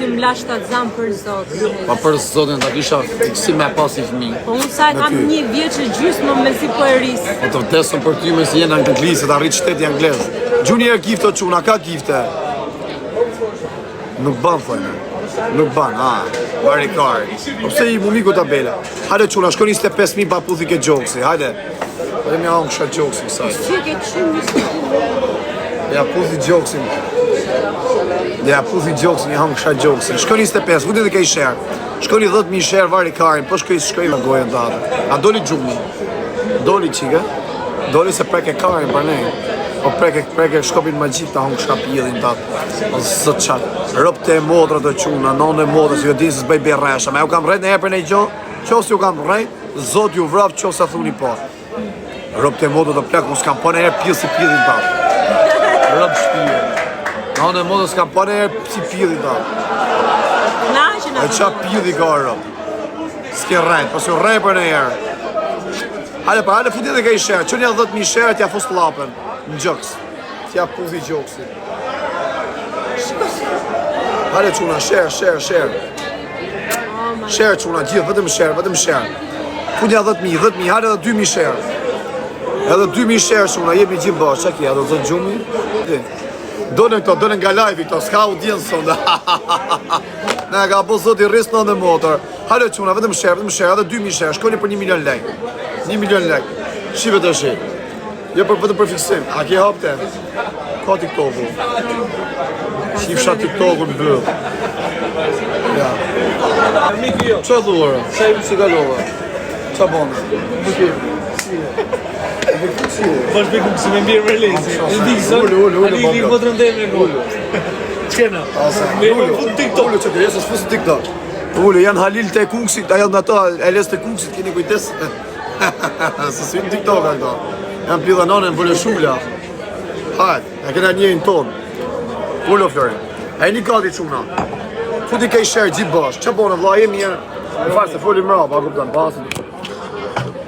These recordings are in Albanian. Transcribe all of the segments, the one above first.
ty mlash ta zam për zotin. Pa për zotin ta kisha si me pas i fëmijë. Po unë sa kam 1 vjeç e gjysmë me si po e ris. Po të vdesën për ty me si jenë anglisë, të arrit shteti anglez. Junior gifte o quna, ka gifte? Nuk ban, thojnë. Nuk ban, very car. Po pse i mumiku tabela? Hajde quna, shko 25.000 pa puthi ke gjoksi, hajde. Hajde mja hongë shka gjoksi, saj. Si ke qymë Ja puthi gjoksin. Ja puthi gjoksin, ja hongë shka gjoksin. Shko 25, vëtë dhe ke i shërë. Shko 10.000 shërë vari karin, po shkoj me gojën të atë. A doli gjumi? Doli qike? Doli se preke karin për ne. O preke shkopin magjik të hongë shka pjellin të atë. O zët qatë. Rëpte e modrë të quna, nonë e modrë, si jo dinë se s'bëj berresha. Me ju kam rejt në herë për ne i gjo, qos ju kam rejt, zot ju vrap qos a thuni po. Rëpte e modrë të plek, unë s'kam po në herë pjellë si pjellin të atë. Rëp shpije. Nonë e modrë s'kam po në herë si pjellin të atë. E qa pjellin ka rëp. S'ke rejt, pas ju rejt për në herë. Hale pa, hale futin dhe ka i shërë, që një 10.000 shërë t'ja fust lapen. Në gjokës, t'ja puthi gjokësi. Hale quna, shërë. Shërë quna, gjithë, vetëm shërë. Funja 10.000, hale edhe 2.000 shërë. Edhe 2.000 shërë quna, jemi gjithë bashkë, që kje, edhe zënë gjumi. Donen nga live këto, s'ka audienë sonda. Ne ka po zoti rrisë në dhe motor. Hale quna, vetëm shërë, edhe 2.000 shërë, shkoni për 1 milion lek. 1 milion lek. Shive të shi. Jo vetëm për fiksim, a ke hapte? Ka TikTok-u. Shifsha TikTok-u në bëllë. Ja. Qa dhuarë? Si ka lova? Qa bënë? Bukim. Bash bekum si me mbirë më lezi. Ullu. Ali po të rëndem e gullu. Qena? Me më fut TikTok. Ullu që të jesë është fusë TikTok. Ullu, janë halil të kungësit, ajo në ato, e les të kungësit, keni kujtes. Se si në TikTok a këto. Janë pidha nane në vëllë shumla. Hajt, e këna njëjnë tonë. Ullo, Florin. E një gati quna. Futi ka i shërë gjithë bashkë. Qa bonë, vla, jemi njërë. Në farë se foli mra, pa kuptan, pasën.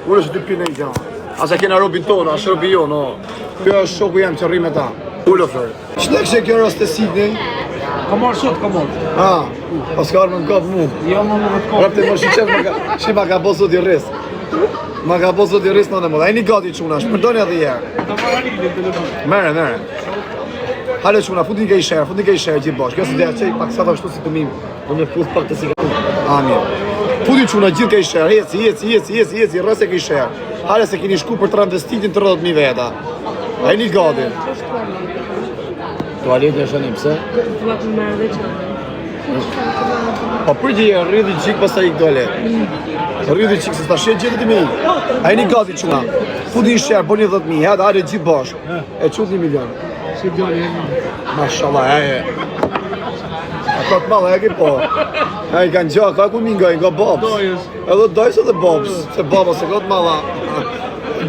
Ullo që ty pjene i gjanë. Asa kena robin tonë, asë robi jo, no. Kjo është shoku jam që rrim e ta. Ullo, Florin. Qëtë kështë e kjo rastësit, ne? Ka marrë sot, ka marrë. Pas ka armë në kapë mu. Jo, më të kapë. Rapte më shqip shima ka po sot i rrisë. Ma ka po sot i rrisë në dhe modë. E një gati quna, shpërdoni atë jërë. Ta marrë një në telefon. Mere. Hale quna, futin ke i shërë gjithë bashkë. Kjo se dhe qej pak sa të ashtu si të mimë. Në me puth pak të si ka tu. Amin. Futin quna gjithë ke i shërë, heci, rrës e ke i shërë. Hale se keni shku për transvestitin të 30.000 veta. A e një gati. Tualet e shënim, pse? Pa për që e rridhi qikë pas ta i tualet. Rridhi qikë se ta shetë gjithë të mi. A e një gati quna. Futin shërë, bo një 10.000, hajde gjithë bashkë. E qut 1 milion. Si djali e një. Mashallah, A ka të malë, e ki po. E i kanë gjak, a ku mingaj, nga babs. Edhe dojës edhe babs, se baba se ka të mala.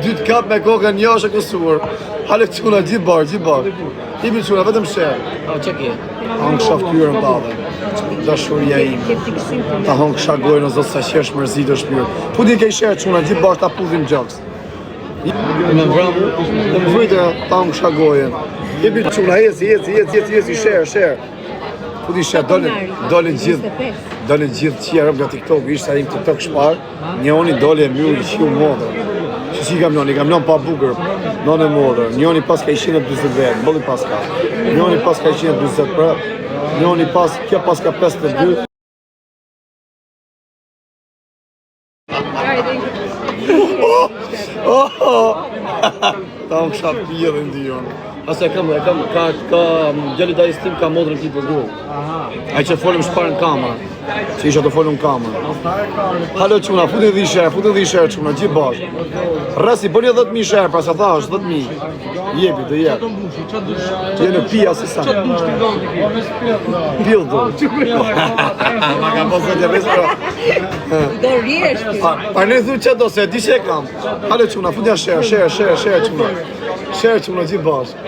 2 kap me kokën jashtë e kësuar. Hale quna, gjithë barë. Ibi quna, vetëm shërë. Që ke? Hangë shaftyrën pave. Dashuria ime. Ta hangë shagojnë në zotë sa qesh mërzit është mjërë. Putin ke i shërë quna, gjithë bashkë ta pudhim gjaks. Me vramu, të më vëjtë ta hangë shagojnë. Ibi quna, heci, shërë. Putin shërë, dolin gjithë qia rëmë nga TikTok, ishtë arim TikTok shparë, njëoni doli e mjurë i qiu modër. Që i kam non pa bugër, non e modër, njëoni pas ka i 120 vetë, bëlli pas ka. Njëoni pas ka i 120 pra, njëoni pas, kjo pas ka 52. Ta më kësha pjë dhe ndion. Ase ka gjelli da i stim ka modrën ti për duhet. Ai që folim shparë në kamerë, që isha të folim në kamerë. Halo quna, futin dhe i shërë quna, gjithë bashkë. Rësi, bërnjë 10.000 shërë, pra se tha është 10.000. Jepi, të jepë. Që jenë pia si sa. Pil do. Ma ka posë të rrisë, pra. Do rjesht. Pa në thu që do, se di që e kam. Halo quna, futin shërë quna. Shërë quna, gjithë bashkë.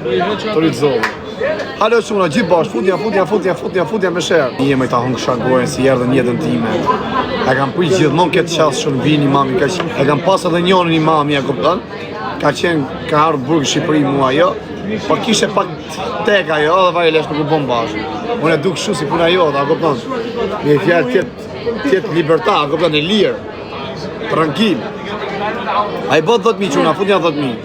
Të rritë zonë. Halo quna, gjithë bashkë, futja me shërë. Një me ta hongë shagojnë si jerdhe njetën time. E kam prit gjithmonë këtë qasë që në vini mami, e kam pas edhe njënë një mami, e kupton? Ka qenë, ka ardhë burgë Shqipëri mua jo, po kishe pak teka jo, dhe vaj lesh nuk u bon bashkë. Unë e duk shu si puna jote, a kupton? Me fjalë tjetë liberta, a kupton, e lirë. Tranquil. A I bët 10.000 quna, fut një 10.000.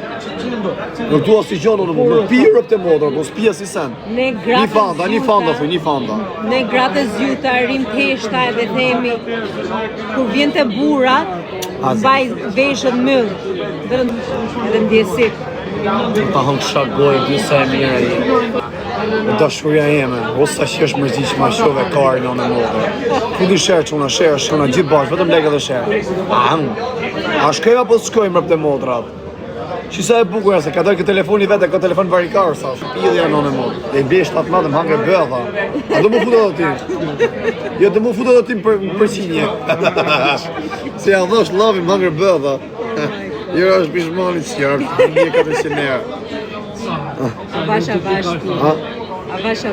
Nuk tua si gjonë në mund, nuk pi rëp të modra, po s'pia si sen. Një fanda. Ne gratë zjuta, rim theshta edhe themi, kur vjen të burat, baj veshët mëllë, edhe ndjesit. Ta hëngë shakgoj, disa e mira i. Dashuria jeme, osa që është mërzi që ma shove kari në modra. Fundi shërë që una shërë gjithë bashkë, vetëm leke dhe shërë. A shkojva po s'shkojmë rëp të modrat. Qisa e bukur se ka dojë këtë telefoni vete, ka telefon varikar, sa shpidhja në mod. Dhe I bje 7 madhe më hangre bëtha. A do mu futë edhe ti? Jo, do mu futë edhe ti për qinje. Se ja dhosh lavi më hangre bëtha. Jo, është bishmani që jarë, 1400 euro. Avash tu. Avash.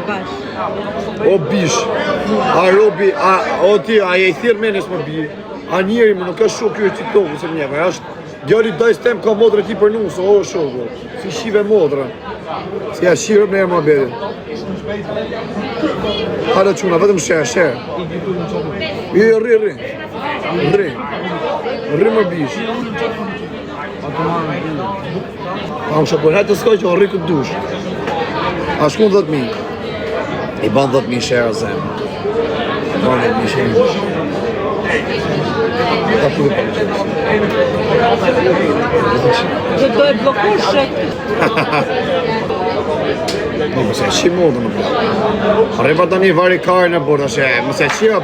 O bish, a robi, o ti, a je I thirë menes më bi. A njeri më nuk është shok kjo e TikTok-u se mjeve, është djali dajs tem ka modrë ti për nusë, o shoko, si shive modrë. Si ja shirë më më bedi. Hale quna, vetëm shërë. Rri më bish. A më shakon, hajtë të skoj që o rri këtë dush. A shkun 10.000. I ban 10.000 shërë zemë. I ban 10.000 shërë. Do e blokosh. Po mëse e qi modë në bërë. Repa të një vari kare në bërë, mëse e qia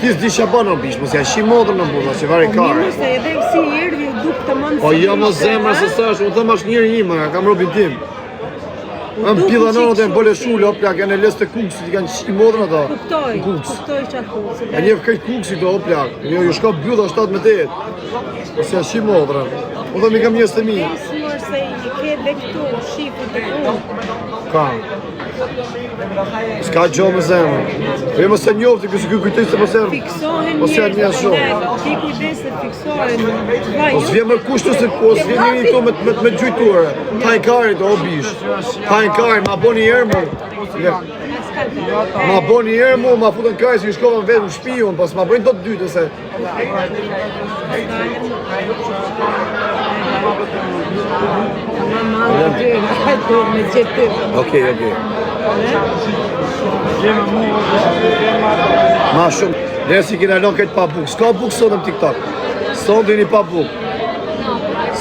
tis di shaban në bishë, mëse e qi modë në bërë, që vari kare. Mëse edhe si erdi duk të manë. Po jo më zemra se sash, më thëmë është njëri ima, kam robin tim. Më pila në të e më bële shullë, o plak, janë e les të kukësit, I kanë qi modë në ta. Kuptoj që atë kukësit. E njëfë kajtë kukësit, o plak, ju shka bjuda 17. Mëse e qi modë, më thëmë I kam njës të mi. Smër se I ke dhe këtu, shifë të unë. Ka. S'ka gjo me zemë. E më se njofti, kësë kujtoj se më serë. Fiksohen një shumë. Ti kujdes se fiksohen. O s'vje më kushtu se s'vje një këto me gjujture. Hajnë karin të o bish. Hajnë karin, ma bo një herë mu. Ma bo një herë mu, ma futën karin si shkova vetë në shpion, pas ma bojnë do të dytë se. Okej. Ma shumë, dhe si kina lënë këtë pa buk. S'ka buk sot në TikTok. Sot dhe një pa buk.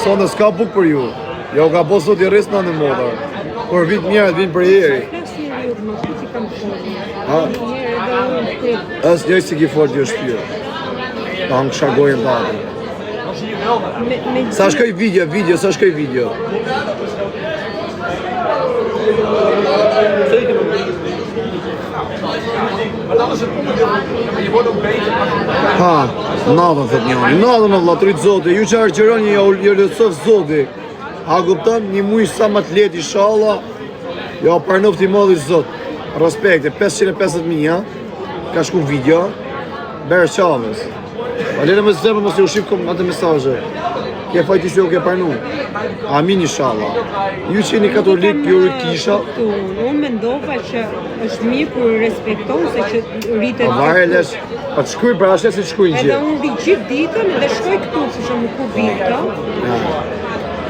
Sot në s'ka buk për ju. Jo ka bo sot I rrisë në modar. Por vit mjerët vinë për jeri. Asë njëj si ki fort jo shpyrë. Ta më shagojnë bati. Sa shkoj video, sa shkoj video. Ha, natën thët njëni, natën o vlatrit zoti, ju që arqëroni jo lëtësëf zoti. A guptan një mujë sa më të leti shala, jo parnofti modhi zot. Respekte, 550.000, ja? Ka shku video, berë qaves. Pa lene me zemë mësë ju shqip atë mesajë. Kje fajti se ju ke parnu. Amin inshallah. Ju që jeni katolik, ju rritë kisha. Unë mendova që është mirë kur respekton se që rritet këtu. Vare lesh, pa të shkuj për ashtë se të shkuj në gjithë. Edhe unë rritë gjithë ditën edhe shkoj këtu, se që më ku vita.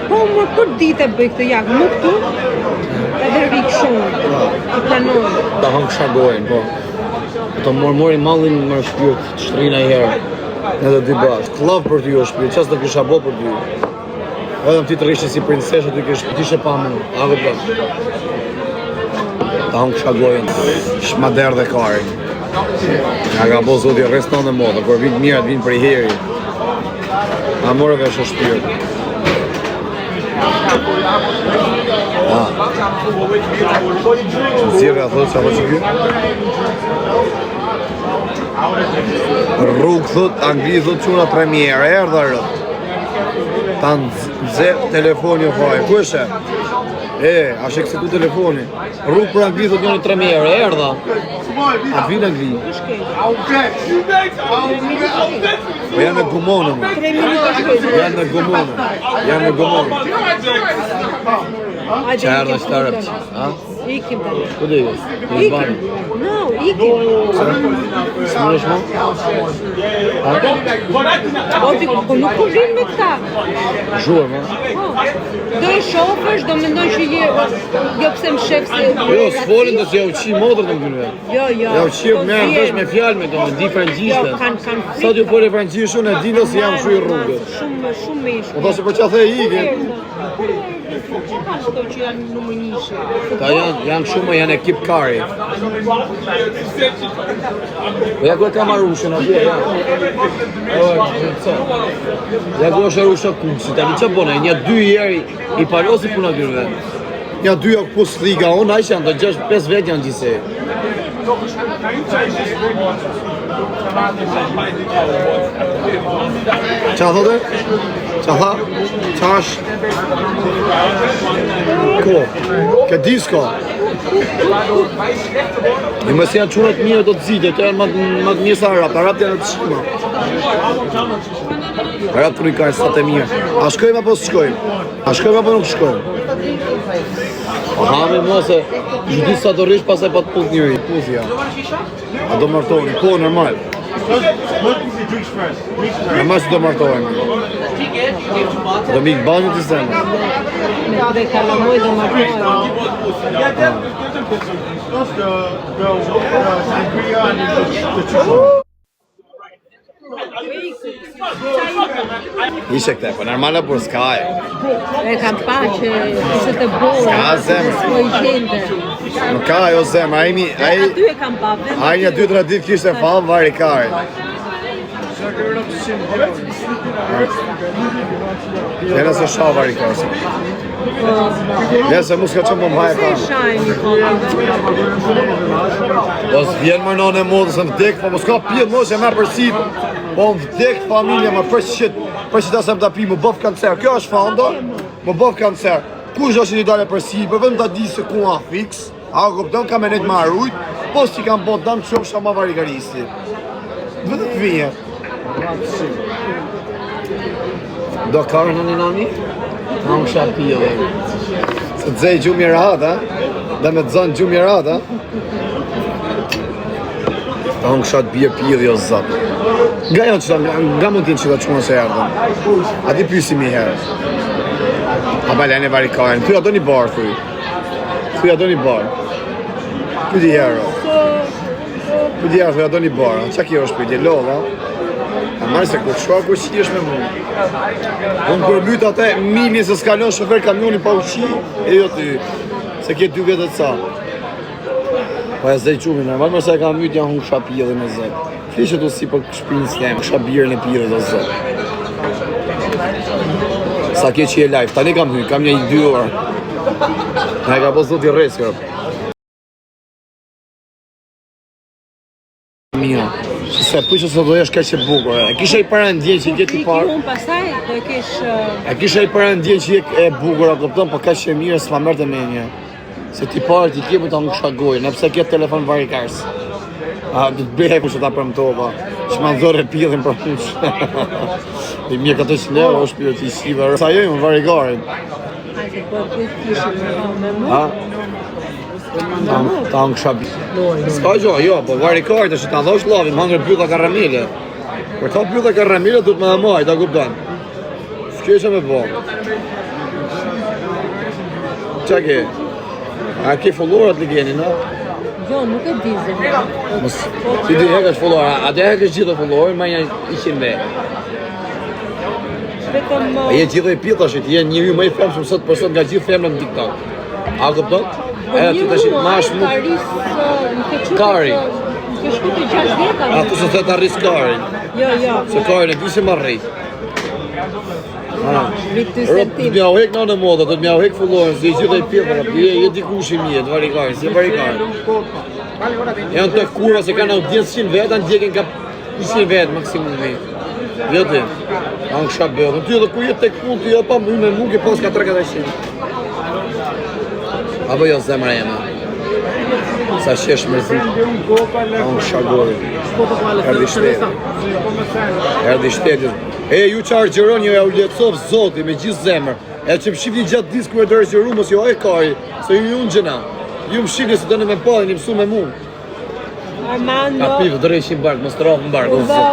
Po më për ditë e bëj këtë jakë, më këtu, edhe rritë shumë, I planojë. Ta hëngë shagojnë, po. Të mori mallin më shpyrt, të shtrina I herë. Edhe dy bashkë, t'lav për ty o shpyrt, qas të kisha bo për ty. Edhe ti të rishtë si prinseshe, ti ishe pa mu, ave për. Ta hëngë shagojnë, shmader dhe karin. Nga ka bo zoti reston dhe modë, por vinë mirët, vinë për I heri. A more vesh o shpyrt. Zirë a thotë që apo që kjo? Rrugë thot, Angli thot quna premiere, erdha rrët. Ta nëzë telefoni o faj, ku eshe? Ashe këse tu telefoni. Rrugë për Angli thot njënë premiere, erdha. A vinë Angli? Po janë në gumonë më. Janë në gumonë. Qa erdha shtarëp që? Ikim tani. Ku do ikës? Në Ikim. banë. No, ikim. Smuresh mo? O ti po nuk po vin me këta. Zhuar mo? Po. Do e shofësh, do mendoj që jo pse më shef se... Jo, s'folin do që ja uqi modër të më kënë vetë. Jo. Ja uqi merë vesh me fjalë me do, me di frangjishtë. Jo, kanë Sa t'ju pole frangjishtë, unë e di nëse jam shu i rrugët. Shumë me ishë. O thashe për që a the i ikin. Që ka shto që janë numër njëshë? Ta janë shumë, janë ekip kari. Ja ku e ka marushën atje, ja. Ja ku është e rusha kuksi, tani që bone, një 2 jeri i palosi puna kërë vetë. Një 2 jak pus liga unë, a ishë janë të 6-5 vetë janë gjithse. Qa thote? Qa tha? Qa është? Ko? Ke disko? I mësë janë qunët mirë do të zite, të janë më të mirë sa rap, rap janë të shkima. Rap të rikajnë sa të mirë. A shkojmë apo s'shkojmë? A shkojmë apo nuk shkojmë? Aha, me mua se gjithë sa të rish pasaj pa të puth njëri, puthja. A do martohemi, po normal. Normal që do martohemi. Do mikë banjë të zemë. Me tre kalamoj do martohemi. Ishe këte, po normale për s'kaj. E kam pa që ishte të bora. S'ka zemë. Po i gjende. Nuk ka jo zemë, Aty e kam pa. a një 2-3 ditë kishte falë vari kari. Jena se sha vari kari. Jena se mu s'ka që më mbaj e Se kari. shajni po. Po s'vjen më nënë e modës, më vdek, po më s'ka pjetë mos e me përsit. Po më vdek familje, më për që ta se më ta pi, më bëf kancer. Kjo është fanda, më bëf kancer. Kush është një dale përsi, për vëmë ta di se ku a fix, a këpëton ka me nejtë ma rujt, po si kam bot dam që është ma varikaristi. Vëtë të vijet. Do karën në një nami? Në më shatë pijë dhe. Se të zej gjumë i rahat, ha? Dhe me të zonë gjumë i rahat, ha? Ta më shatë pijë dhe jo zatë. Nga janë që nga mund t'jenë që da qëma që erdhën. A ti pysim i herë. A balen e varikajnë. Thuja do një barë, thuj. Thuja do një barë. Pydi herë. Pydi herë, thuja do një barë. Qa kjo është pydi? Lodha? A marrë se kur shua kur qi është me mu. Unë kur mytë atë mili se s'kalon shofer kamioni pa uqi, e jo ty. Se kje 2 vete të ca. Pa e zej qumin, normal mërsa e ka mytë janë hung shapijë dhe me zek. Flishe tu si për shpinës temë, shabirën e pire dhe zek. Sa kje që je live, tani kam një 2 orë. Në e ka po zot i reskër. Mia, se përshë se do jesh ka që bukur, e kisha i para ndjen që i kjeti parë. Unë pasaj do e kesh... E kisha i para ndjen që i e bukur, a këpëton, po ka që e mirë s'ma mërë të menje. Se ti parë ti kje më ta më shagojë, nëpse kje telefon varikars. A, du të bëjë që ta për më topa, që ma ndore pjedhin për mush. I mirë 400 euro është pjo t'i shive, sa jojë më varikarin. Hajde, po këtë kishë me mu. Ha? Ta më shabi. S'ka gjo, jo, po varikarit është ta dhosh lavin, më hangre pyta karamele. Për ta pyta karamele du të me amaj, ta kuptan. S'ke që me po. Qa ke? A ke follorat li keni, no? Jo, nuk e di zemë. Ti di hek është follower, a dhe hek është gjithë follower, ma janë 100 ve. Vetëm... A je gjithë i pita shit, je njëri më i femshëm sot për sot nga gjithë femrën në TikTok. A kupton? E aty tash ma është mu... Kari. Nuk e shku të 6 vjeta. A tu se të të arris Karin. Jo. Se Karin e di se më rrit. Rrit 2 Rop, centim. të t'mja u hek në moda, të t'mja u hek follower, se i gjithë i pita, je dikush i mje, të varikarin, si varikarin. Janë të kurva se kanë audiencë 100 vetë, anë djekin ka 100 vetë maksimumi. Jo ti, anë kësha bëllë, ty edhe ku jetë tek punë, ty edhe pa mu me mu, ke pas ka 300. Apo jo zemra jema. Sa shesh mërzit, anë kësha gojë. Erdi shtetit. E, ju që argjeron jo e u letësov zoti me gjithë zemër. E që më shqip një gjatë disku e dërgjeru, mos jo e kari, se ju unë gjena. Ju më shikni se do në me pa, një mësu me mu. Armando. Ka pivë, dërejshin bark, më strofë në bark. Uzo.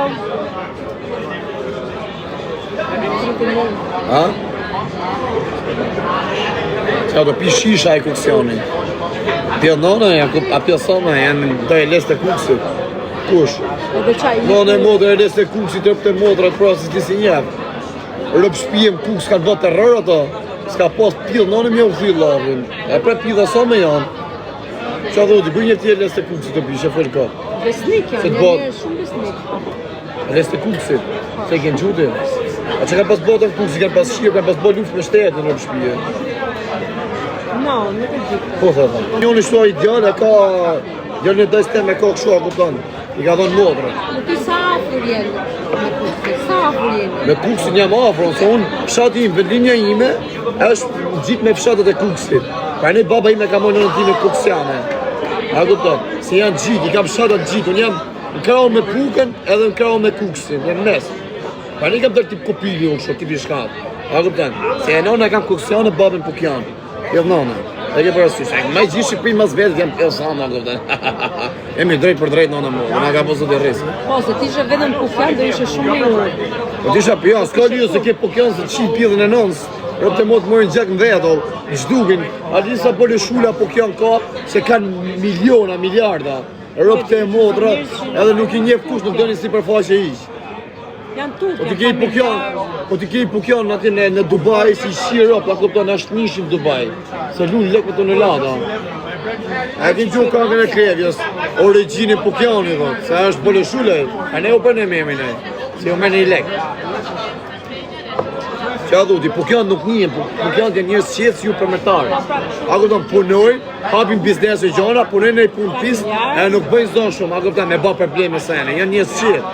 Ha? Qa do pi shisha e kuksioni. Pjell nona, a pjell soma, janë do e les të kuksit. Kush? Edhe qaj. Nona e modrë e les të kuksit, rëp të modrë atë prasis të si njefë. Rëp shpijem kuk s'ka bët të rërë ato. S'ka pas pjell, nona me u thillë lavin. E pre pjell dhe soma janë. Qa dhe u di, bërë një tje les të kuksit të bishe, fërë ka. Besnik janë, janë shumë besnik. Les të kuksit, se kënë quti. A që ka pas botën kuksit, ka pas shqirë, ka pas bot luft me shtetë në rëp shpije. No, nuk e gjithë. Po thë. Njën ishtu a ideal, e ka... Gjallë një dajs tem e ka këshu a kuptan. I ka dhonë modrë. Në ty sa afur jenë me kuksit, sa afur jenë. Me kuksit jam afron, se unë fshati im, vendinja ime, është gjitë me fshatët e kuksit. Pra ne baba ime ka mojnë në time kuksiane. A kuptan? Se janë gjitë, i kam fshatët gjitë. Unë jam në krahun me pukën edhe në krahun me kuksin, në mes. Pra ne kam tërë tip kopili unë kështu, tip i shkatë. A kuptan? Se e nona kam kuksiane, babin pukjanë. Jo nona. E ke parasysh, më gjithë Shqipëri mas vetë jam pjellë sama, kupton. Emi drejt për drejt nona mua, nga ka posë të rrisë. Po, se ti ishe vetëm pukjan, do ishe shumë i urë. Po ti isha pjo, s'ka lijo se ke pukjan se qi pjellën e nëns, rëpë të motë mërin gjak në vetë, i zhdugin, a di sa po le shula pukjan ka, se kanë miliona, miliarda, rëpë të motra, edhe nuk i njef kush nuk do një si përfaqe iq. Janë tukë, Po ti kej pukjan aty në Dubai, si shiro, pa kupton, është nishin Dubai, se lunë lek me të në lada. A ti gjuhë kakën e krevjes, o regjini pukjani, se është bole shule, a ne u për në memin e, se u mene i lek. Qa dhuti, pukjan nuk njën, pukjan të njërës qëtë si ju përmetarë. A kupton, punoj, hapin biznes e gjona, punoj në i punë pis, e nuk bëjnë zonë shumë, a kupton, me ba probleme sene, janë njërës qëtë.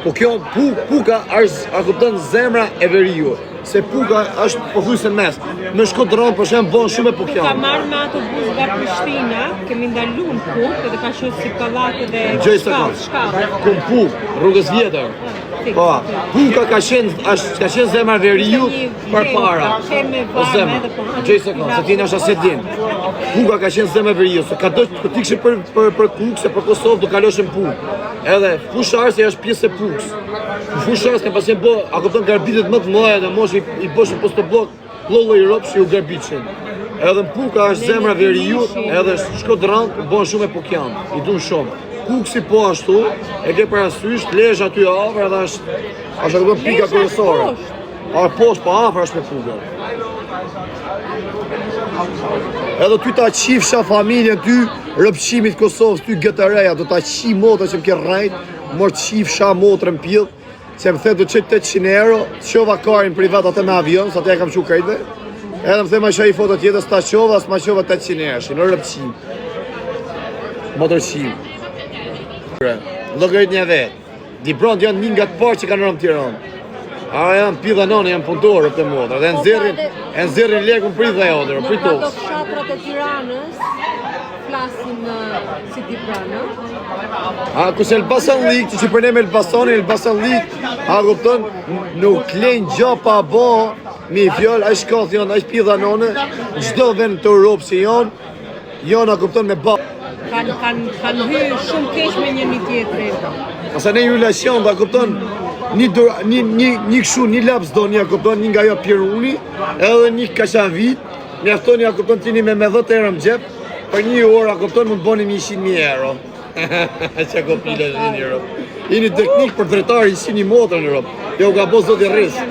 Po kjo puka është, a kupton, zemra e veriu. Se puka është pothuajse mes. Në Shkodran për shemb bën shumë pukja. Ka marrë me autobus nga Prishtina, kemi ndalu në Puk, edhe ka qenë si pallate dhe shkallë. Kum Puk, rrugës vjetër. Po, puka ka qenë zemra e veriu përpara. Po zemra. Gjej sekond, se ti nasha se din. Puka ka qenë zemra e veriu, se ka të tikshi për Kuk, se për Kosovë do kalosh në Puk. Edhe fusharësi është pjesë e Puks. Fusharës ka pasjen bo, a kupton garbitet më të mëdha dhe mosh i bëshin post të blok, lollo i ropë që ju garbitëshin. Edhe në Puka është zemra veriu, edhe Shkodran bën shumë e pukjan, i dun shumë. Kuksi po ashtu, e ke parasysh, lesh aty afër edhe është a kupton pika kryesore. A poshtë pa afër është me Puka. Edhe ty ta qifsha familjen ty, rëpqimit Kosovës, ty gëtëreja, do ta qi motra që më kërë rajt, mërë qifsha motrën pjellë, që më the do qëtë 800 euro, qova karin privat atë me avion, sa të e kam që krejtë, edhe më the ma shaj foto tjetër, s'ta qova, s'ma qova 800 euro, në rëpqim. Motrë qim. Logërit një vetë, Dibrand janë një nga të parë që kanë rëmë Tiranë. A janë pidha nane, janë punëtorë të motra, dhe nëzirrin lekun prit dhe jodër, prit Në tos. ato fshatrat e Tiranës, flasin si Tibranë. A kus Elbasan Lik, që për ne me Elbasan Lik, a kupton, nuk len gja pa bo, mi fjall, a shkath janë, a shpidha nane, gjdo vend të Europë si janë a kupton me ba. Kanë hyrë shumë keq me një tjetrin. Asa ne ju lasjon, a kupton, një këshu, një laps do një, a kupton, një nga jo Piruni, edhe një kashavit, një aftoni, a kupton, tini me 10 euro më gjep, për një orë, a kupton, mund boni 100.000 euro. Qa kopile në një Europë. Jeni teknik për dretari i si një motrë në Europë. Jo ka bo zot i rrisë.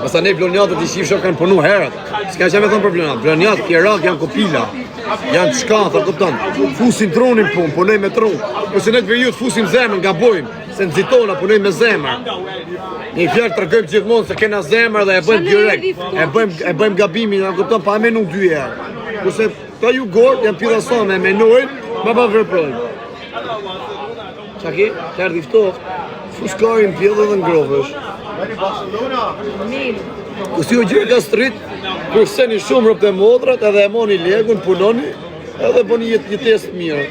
Asa ne blonjatët i shifshëm kanë punu herët. S'ka që me thonë për blonjatë. Blonjatë, Pjerak janë kopila. Janë të shkanë, kupton. Fusin tronin punë, punoj me tron. Ose ne të veriut fusim zemën, gabojmë. Se nëzitona, punoj me zemër. Një fjallë të rëgëjmë gjithmonë se kena zemër dhe e bëjmë direkt. E bëjmë gabimin, kupton, pa menu 2 herë. Kurse ta ju gorë, janë pidhason me menojnë, ma pa vërprojnë. Qa ki? Të erdi ftoft, fuskarin pjedhe dhe ngrovësh. Kusi u gjirë ka strit, kërseni shumë rëpë të modrat, edhe e moni legun, punoni, edhe bëni jetës mirë.